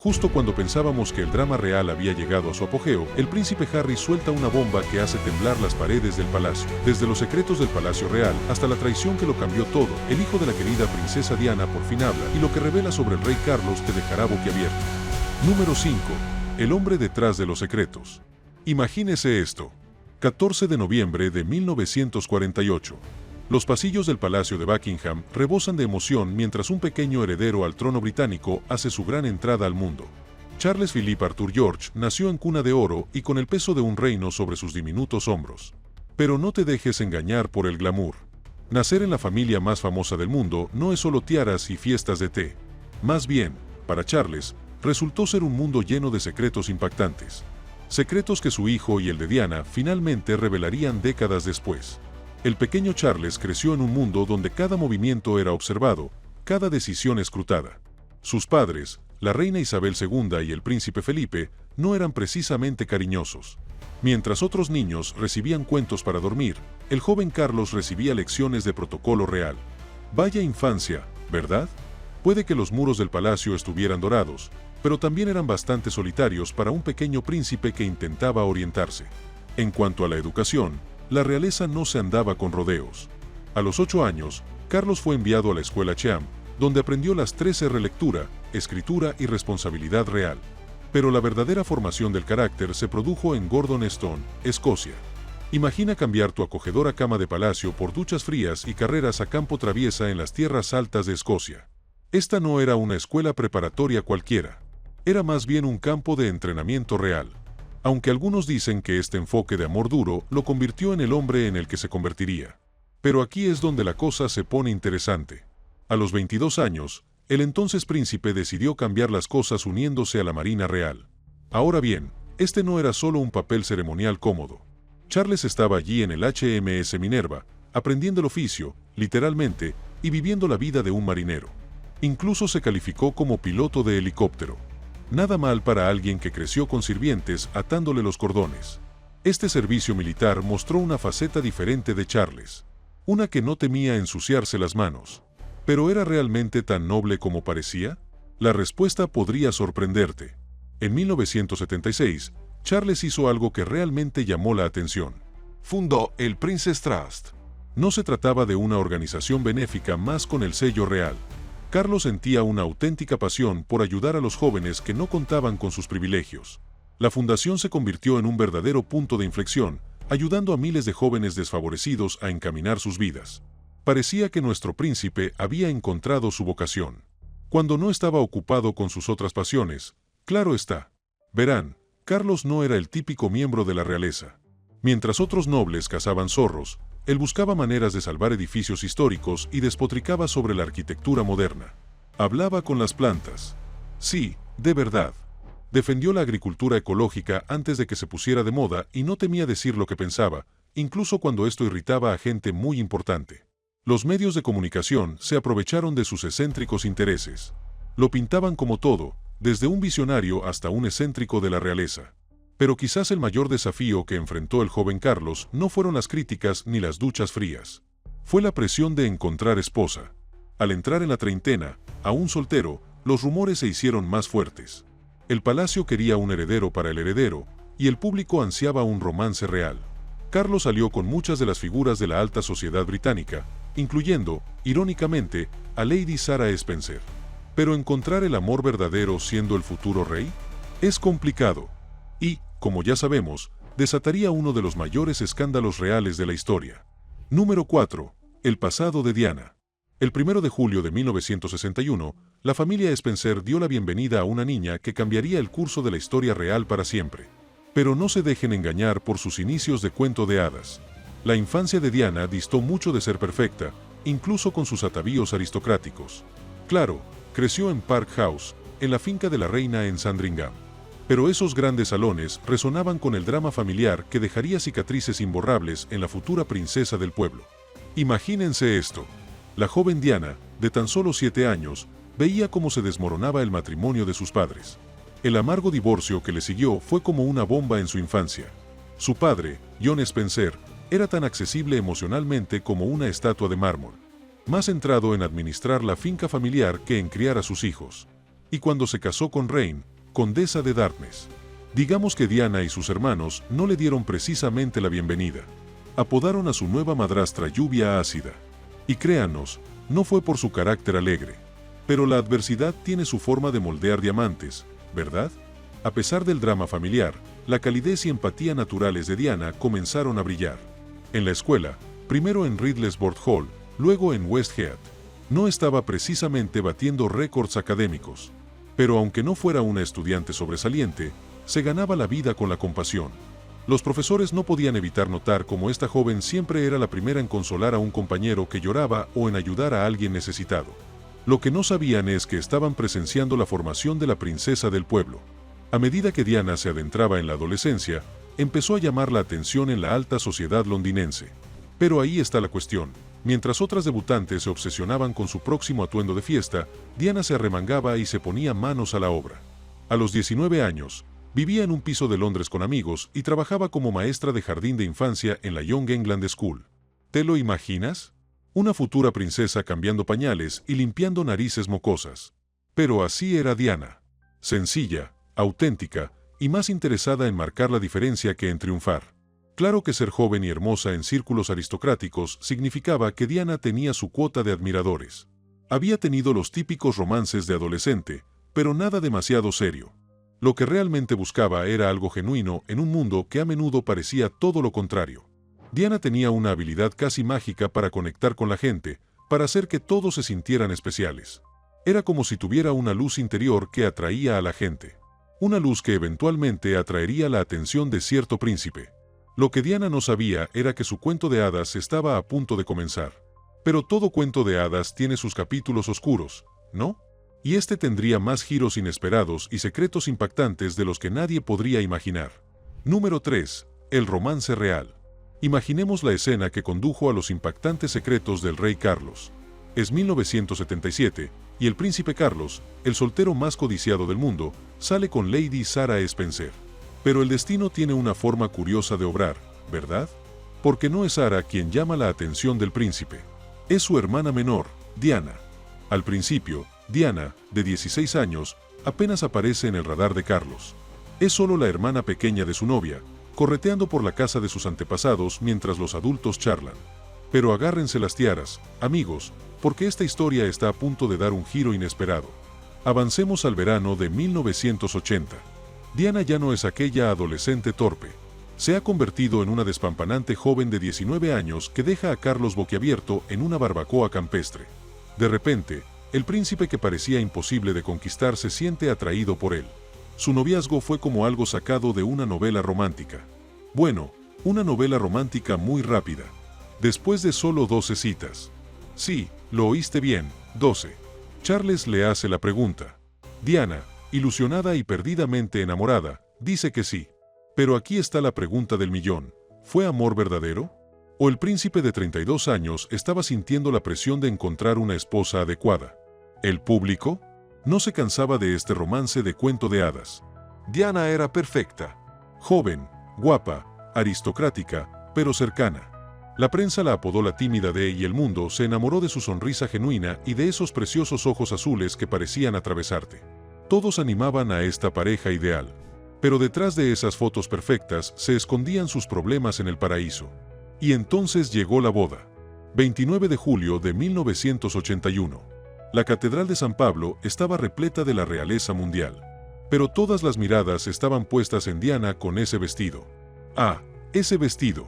Justo cuando pensábamos que el drama real había llegado a su apogeo, el príncipe Harry suelta una bomba que hace temblar las paredes del palacio. Desde los secretos del Palacio Real hasta la traición que lo cambió todo, el hijo de la querida princesa Diana por fin habla, y lo que revela sobre el rey Carlos te dejará boquiabierto. Número 5. El hombre detrás de los secretos. Imagínese esto. 14 de noviembre de 1948. Los pasillos del Palacio de Buckingham rebosan de emoción mientras un pequeño heredero al trono británico hace su gran entrada al mundo. Charles Philippe Arthur George nació en cuna de oro y con el peso de un reino sobre sus diminutos hombros. Pero no te dejes engañar por el glamour. Nacer en la familia más famosa del mundo no es solo tiaras y fiestas de té. Más bien, para Charles, resultó ser un mundo lleno de secretos impactantes. Secretos que su hijo y el de Diana finalmente revelarían décadas después. El pequeño Charles creció en un mundo donde cada movimiento era observado, cada decisión escrutada. Sus padres, la reina Isabel II y el príncipe Felipe, no eran precisamente cariñosos. Mientras otros niños recibían cuentos para dormir, el joven Carlos recibía lecciones de protocolo real. Vaya infancia, ¿verdad? Puede que los muros del palacio estuvieran dorados, pero también eran bastante solitarios para un pequeño príncipe que intentaba orientarse. En cuanto a la educación, la realeza no se andaba con rodeos. A los 8 años, Carlos fue enviado a la escuela Cheam, donde aprendió las 3 R: lectura, escritura y responsabilidad real. Pero la verdadera formación del carácter se produjo en Gordonstoun, Escocia. Imagina cambiar tu acogedora cama de palacio por duchas frías y carreras a campo traviesa en las tierras altas de Escocia. Esta no era una escuela preparatoria cualquiera. Era más bien un campo de entrenamiento real. Aunque algunos dicen que este enfoque de amor duro lo convirtió en el hombre en el que se convertiría. Pero aquí es donde la cosa se pone interesante. A los 22 años, el entonces príncipe decidió cambiar las cosas uniéndose a la Marina Real. Ahora bien, este no era solo un papel ceremonial cómodo. Charles estaba allí en el HMS Minerva, aprendiendo el oficio, literalmente, y viviendo la vida de un marinero. Incluso se calificó como piloto de helicóptero. Nada mal para alguien que creció con sirvientes atándole los cordones. Este servicio militar mostró una faceta diferente de Charles. Una que no temía ensuciarse las manos. ¿Pero era realmente tan noble como parecía? La respuesta podría sorprenderte. En 1976, Charles hizo algo que realmente llamó la atención. Fundó el Prince's Trust. No se trataba de una organización benéfica más con el sello real. Carlos sentía una auténtica pasión por ayudar a los jóvenes que no contaban con sus privilegios. La fundación se convirtió en un verdadero punto de inflexión, ayudando a miles de jóvenes desfavorecidos a encaminar sus vidas. Parecía que nuestro príncipe había encontrado su vocación. Cuando no estaba ocupado con sus otras pasiones, claro está. Verán, Carlos no era el típico miembro de la realeza. Mientras otros nobles cazaban zorros, él buscaba maneras de salvar edificios históricos y despotricaba sobre la arquitectura moderna. Hablaba con las plantas. Sí, de verdad. Defendió la agricultura ecológica antes de que se pusiera de moda y no temía decir lo que pensaba, incluso cuando esto irritaba a gente muy importante. Los medios de comunicación se aprovecharon de sus excéntricos intereses. Lo pintaban como todo, desde un visionario hasta un excéntrico de la realeza. Pero quizás el mayor desafío que enfrentó el joven Carlos no fueron las críticas ni las duchas frías. Fue la presión de encontrar esposa. Al entrar en la treintena, aún soltero, los rumores se hicieron más fuertes. El palacio quería un heredero para el heredero, y el público ansiaba un romance real. Carlos salió con muchas de las figuras de la alta sociedad británica, incluyendo, irónicamente, a Lady Sarah Spencer. Pero encontrar el amor verdadero siendo el futuro rey es complicado. Y, como ya sabemos, desataría uno de los mayores escándalos reales de la historia. Número 4. El pasado de Diana. El 1 de julio de 1961, la familia Spencer dio la bienvenida a una niña que cambiaría el curso de la historia real para siempre. Pero no se dejen engañar por sus inicios de cuento de hadas. La infancia de Diana distó mucho de ser perfecta, incluso con sus atavíos aristocráticos. Claro, creció en Park House, en la finca de la reina en Sandringham. Pero esos grandes salones resonaban con el drama familiar que dejaría cicatrices imborrables en la futura princesa del pueblo. Imagínense esto. La joven Diana, de tan solo 7 años, veía cómo se desmoronaba el matrimonio de sus padres. El amargo divorcio que le siguió fue como una bomba en su infancia. Su padre, John Spencer, era tan accesible emocionalmente como una estatua de mármol, más centrado en administrar la finca familiar que en criar a sus hijos. y cuando se casó con Rain, condesa de Darkness. Digamos que Diana y sus hermanos no le dieron precisamente la bienvenida. Apodaron a su nueva madrastra Lluvia Ácida. Y créanos, no fue por su carácter alegre. Pero la adversidad tiene su forma de moldear diamantes, ¿verdad? A pesar del drama familiar, la calidez y empatía naturales de Diana comenzaron a brillar. En la escuela, primero en Riddlesworth Hall, luego en West Heath, no estaba precisamente batiendo récords académicos. Pero aunque no fuera una estudiante sobresaliente, se ganaba la vida con la compasión. Los profesores no podían evitar notar cómo esta joven siempre era la primera en consolar a un compañero que lloraba o en ayudar a alguien necesitado. Lo que no sabían es que estaban presenciando la formación de la princesa del pueblo. A medida que Diana se adentraba en la adolescencia, empezó a llamar la atención en la alta sociedad londinense. Pero ahí está la cuestión. Mientras otras debutantes se obsesionaban con su próximo atuendo de fiesta, Diana se arremangaba y se ponía manos a la obra. A los 19 años, vivía en un piso de Londres con amigos y trabajaba como maestra de jardín de infancia en la Young England School. ¿Te lo imaginas? Una futura princesa cambiando pañales y limpiando narices mocosas. Pero así era Diana. Sencilla, auténtica y más interesada en marcar la diferencia que en triunfar. Claro que ser joven y hermosa en círculos aristocráticos significaba que Diana tenía su cuota de admiradores. Había tenido los típicos romances de adolescente, pero nada demasiado serio. Lo que realmente buscaba era algo genuino en un mundo que a menudo parecía todo lo contrario. Diana tenía una habilidad casi mágica para conectar con la gente, para hacer que todos se sintieran especiales. Era como si tuviera una luz interior que atraía a la gente. Una luz que eventualmente atraería la atención de cierto príncipe. Lo que Diana no sabía era que su cuento de hadas estaba a punto de comenzar. Pero todo cuento de hadas tiene sus capítulos oscuros, ¿no? Y este tendría más giros inesperados y secretos impactantes de los que nadie podría imaginar. Número 3. El romance real. Imaginemos la escena que condujo a los impactantes secretos del rey Carlos. Es 1977, y el príncipe Carlos, el soltero más codiciado del mundo, sale con Lady Sarah Spencer. Pero el destino tiene una forma curiosa de obrar, ¿verdad? Porque no es Sarah quien llama la atención del príncipe. Es su hermana menor, Diana. Al principio, Diana, de 16 años, apenas aparece en el radar de Carlos. Es solo la hermana pequeña de su novia, correteando por la casa de sus antepasados mientras los adultos charlan. Pero agárrense las tiaras, amigos, porque esta historia está a punto de dar un giro inesperado. Avancemos al verano de 1980. Diana ya no es aquella adolescente torpe. Se ha convertido en una despampanante joven de 19 años que deja a Carlos boquiabierto en una barbacoa campestre. De repente, el príncipe que parecía imposible de conquistar se siente atraído por él. Su noviazgo fue como algo sacado de una novela romántica. Bueno, una novela romántica muy rápida. Después de solo 12 citas. Sí, lo oíste bien, 12. Charles le hace la pregunta. Diana, ilusionada y perdidamente enamorada, dice que sí. Pero aquí está la pregunta del millón. ¿Fue amor verdadero? ¿O el príncipe de 32 años estaba sintiendo la presión de encontrar una esposa adecuada? ¿El público? No se cansaba de este romance de cuento de hadas. Diana era perfecta. Joven, guapa, aristocrática, pero cercana. La prensa la apodó la tímida de y el mundo se enamoró de su sonrisa genuina y de esos preciosos ojos azules que parecían atravesarte. Todos animaban a esta pareja ideal. Pero detrás de esas fotos perfectas se escondían sus problemas en el paraíso. Y entonces llegó la boda. 29 de julio de 1981. La Catedral de San Pablo estaba repleta de la realeza mundial. Pero todas las miradas estaban puestas en Diana con ese vestido. Ah, ese vestido.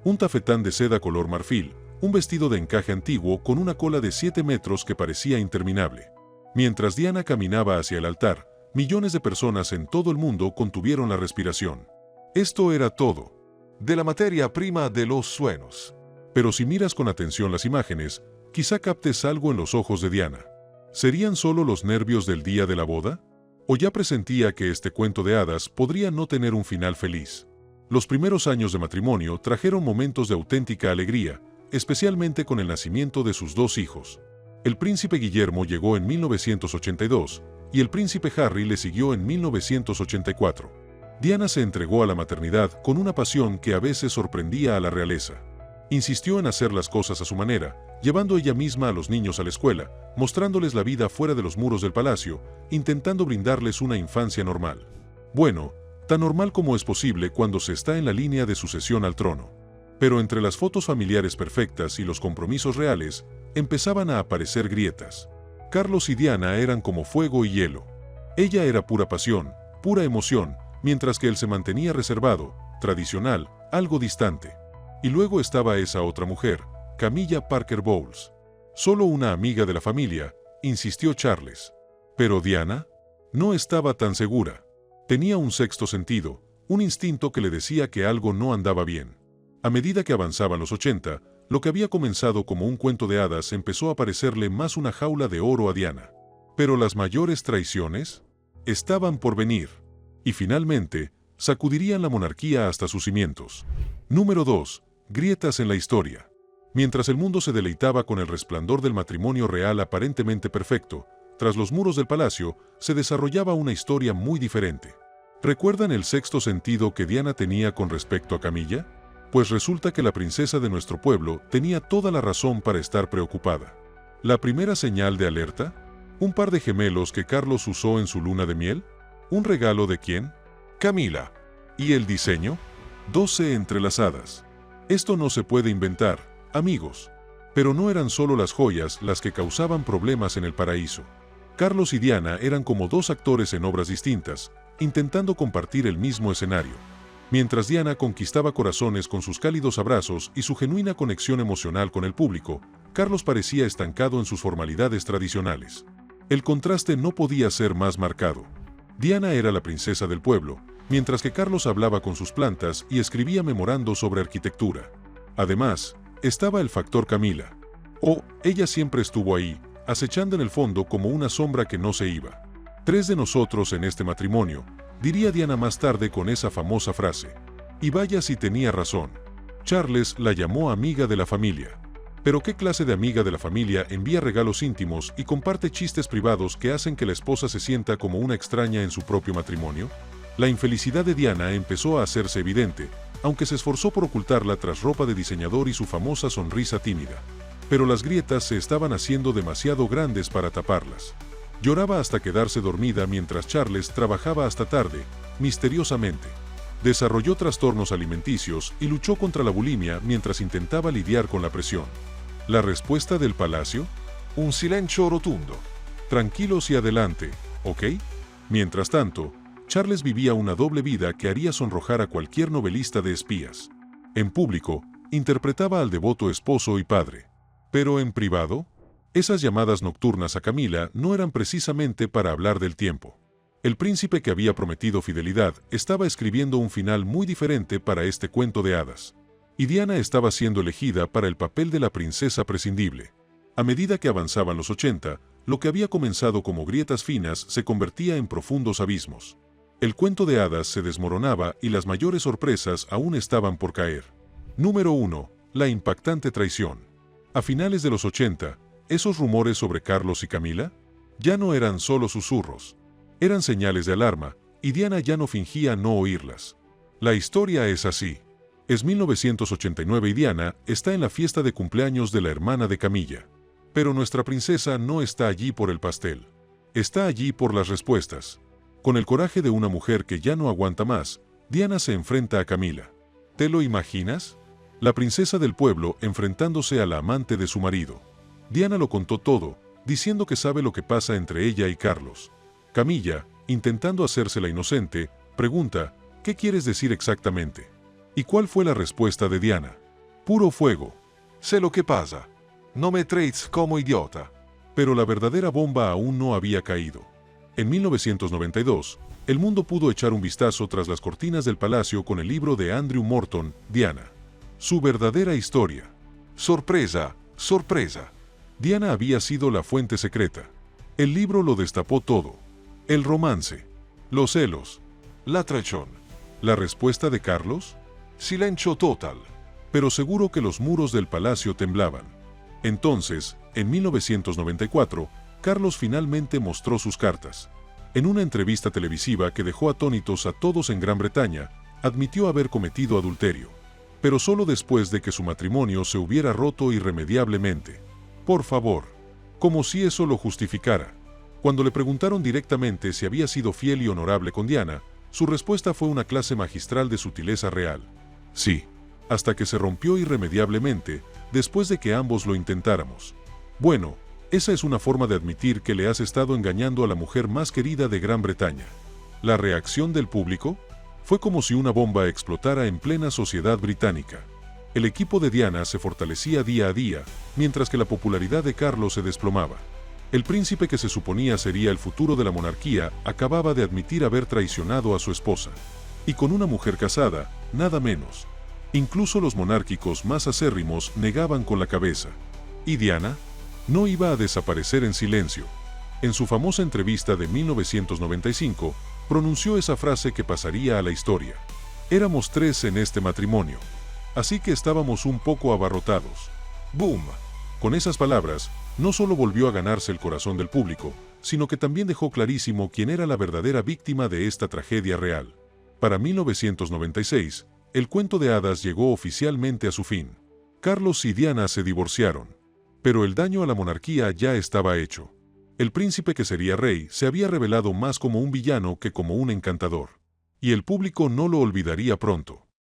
Un tafetán de seda color marfil, un vestido de encaje antiguo con una cola de 7 metros que parecía interminable. Mientras Diana caminaba hacia el altar, millones de personas en todo el mundo contuvieron la respiración. Esto era todo. De la materia prima de los sueños. Pero si miras con atención las imágenes, quizá captes algo en los ojos de Diana. ¿Serían solo los nervios del día de la boda? ¿O ya presentía que este cuento de hadas podría no tener un final feliz? Los primeros años de matrimonio trajeron momentos de auténtica alegría, especialmente con el nacimiento de sus 2 hijos. El príncipe Guillermo llegó en 1982 y el príncipe Harry le siguió en 1984. Diana se entregó a la maternidad con una pasión que a veces sorprendía a la realeza. Insistió en hacer las cosas a su manera, llevando ella misma a los niños a la escuela, mostrándoles la vida fuera de los muros del palacio, intentando brindarles una infancia normal. Bueno, tan normal como es posible cuando se está en la línea de sucesión al trono. Pero entre las fotos familiares perfectas y los compromisos reales, empezaban a aparecer grietas. Carlos y Diana eran como fuego y hielo. Ella era pura pasión, pura emoción, mientras que él se mantenía reservado, tradicional, algo distante. Y luego estaba esa otra mujer, Camilla Parker Bowles. Solo una amiga de la familia, insistió Charles. Pero Diana no estaba tan segura. Tenía un sexto sentido, un instinto que le decía que algo no andaba bien. A medida que avanzaban los 80, lo que había comenzado como un cuento de hadas empezó a parecerle más una jaula de oro a Diana. Pero las mayores traiciones estaban por venir. Y finalmente, sacudirían la monarquía hasta sus cimientos. Número 2. Grietas en la historia. Mientras el mundo se deleitaba con el resplandor del matrimonio real aparentemente perfecto, tras los muros del palacio se desarrollaba una historia muy diferente. ¿Recuerdan el sexto sentido que Diana tenía con respecto a Camilla? Pues resulta que la princesa de nuestro pueblo tenía toda la razón para estar preocupada. ¿La primera señal de alerta? ¿Un par de gemelos que Carlos usó en su luna de miel? ¿Un regalo de quién? Camila. ¿Y el diseño? 12 entrelazadas. Esto no se puede inventar, amigos. Pero no eran solo las joyas las que causaban problemas en el paraíso. Carlos y Diana eran como dos actores en obras distintas, intentando compartir el mismo escenario. Mientras Diana conquistaba corazones con sus cálidos abrazos y su genuina conexión emocional con el público, Carlos parecía estancado en sus formalidades tradicionales. El contraste no podía ser más marcado. Diana era la princesa del pueblo, mientras que Carlos hablaba con sus plantas y escribía memorando sobre arquitectura. Además, estaba el factor Camila. Ella siempre estuvo ahí, acechando en el fondo como una sombra que no se iba. 3 de nosotros en este matrimonio, diría Diana más tarde con esa famosa frase. Y vaya si tenía razón. Charles la llamó amiga de la familia. Pero ¿qué clase de amiga de la familia envía regalos íntimos y comparte chistes privados que hacen que la esposa se sienta como una extraña en su propio matrimonio? La infelicidad de Diana empezó a hacerse evidente, aunque se esforzó por ocultarla tras ropa de diseñador y su famosa sonrisa tímida. Pero las grietas se estaban haciendo demasiado grandes para taparlas. Lloraba hasta quedarse dormida mientras Charles trabajaba hasta tarde, misteriosamente. Desarrolló trastornos alimenticios y luchó contra la bulimia mientras intentaba lidiar con la presión. ¿La respuesta del palacio? Un silencio rotundo. Tranquilos y adelante, ¿ok? Mientras tanto, Charles vivía una doble vida que haría sonrojar a cualquier novelista de espías. En público, interpretaba al devoto esposo y padre. Pero en privado, esas llamadas nocturnas a Camila no eran precisamente para hablar del tiempo. El príncipe que había prometido fidelidad estaba escribiendo un final muy diferente para este cuento de hadas. Y Diana estaba siendo elegida para el papel de la princesa prescindible. A medida que avanzaban los 80, lo que había comenzado como grietas finas se convertía en profundos abismos. El cuento de hadas se desmoronaba y las mayores sorpresas aún estaban por caer. Número 1. La impactante traición. A finales de los 80, esos rumores sobre Carlos y Camila ya no eran solo susurros. Eran señales de alarma, y Diana ya no fingía no oírlas. La historia es así. Es 1989 y Diana está en la fiesta de cumpleaños de la hermana de Camilla. Pero nuestra princesa no está allí por el pastel. Está allí por las respuestas. Con el coraje de una mujer que ya no aguanta más, Diana se enfrenta a Camila. ¿Te lo imaginas? La princesa del pueblo enfrentándose a la amante de su marido. Diana lo contó todo, diciendo que sabe lo que pasa entre ella y Carlos. Camilla, intentando hacerse la inocente, pregunta, ¿qué quieres decir exactamente? ¿Y cuál fue la respuesta de Diana? Puro fuego. Sé lo que pasa. No me trates como idiota. Pero la verdadera bomba aún no había caído. En 1992, el mundo pudo echar un vistazo tras las cortinas del palacio con el libro de Andrew Morton, Diana. Su verdadera historia. Sorpresa, sorpresa. Diana había sido la fuente secreta. El libro lo destapó todo. El romance, los celos, la traición. ¿La respuesta de Carlos? Silencio total. Pero seguro que los muros del palacio temblaban. Entonces, en 1994, Carlos finalmente mostró sus cartas. En una entrevista televisiva que dejó atónitos a todos en Gran Bretaña, admitió haber cometido adulterio. Pero solo después de que su matrimonio se hubiera roto irremediablemente. Por favor. Como si eso lo justificara. Cuando le preguntaron directamente si había sido fiel y honorable con Diana, su respuesta fue una clase magistral de sutileza real. Sí. Hasta que se rompió irremediablemente, después de que ambos lo intentáramos. Bueno, esa es una forma de admitir que le has estado engañando a la mujer más querida de Gran Bretaña. La reacción del público fue como si una bomba explotara en plena sociedad británica. El equipo de Diana se fortalecía día a día, mientras que la popularidad de Carlos se desplomaba. El príncipe que se suponía sería el futuro de la monarquía acababa de admitir haber traicionado a su esposa. Y con una mujer casada, nada menos. Incluso los monárquicos más acérrimos negaban con la cabeza. ¿Y Diana? No iba a desaparecer en silencio. En su famosa entrevista de 1995, pronunció esa frase que pasaría a la historia. Éramos 3 en este matrimonio. Así que estábamos un poco abarrotados. ¡Boom! Con esas palabras, no solo volvió a ganarse el corazón del público, sino que también dejó clarísimo quién era la verdadera víctima de esta tragedia real. Para 1996, el cuento de hadas llegó oficialmente a su fin. Carlos y Diana se divorciaron. Pero el daño a la monarquía ya estaba hecho. El príncipe que sería rey se había revelado más como un villano que como un encantador. Y el público no lo olvidaría pronto.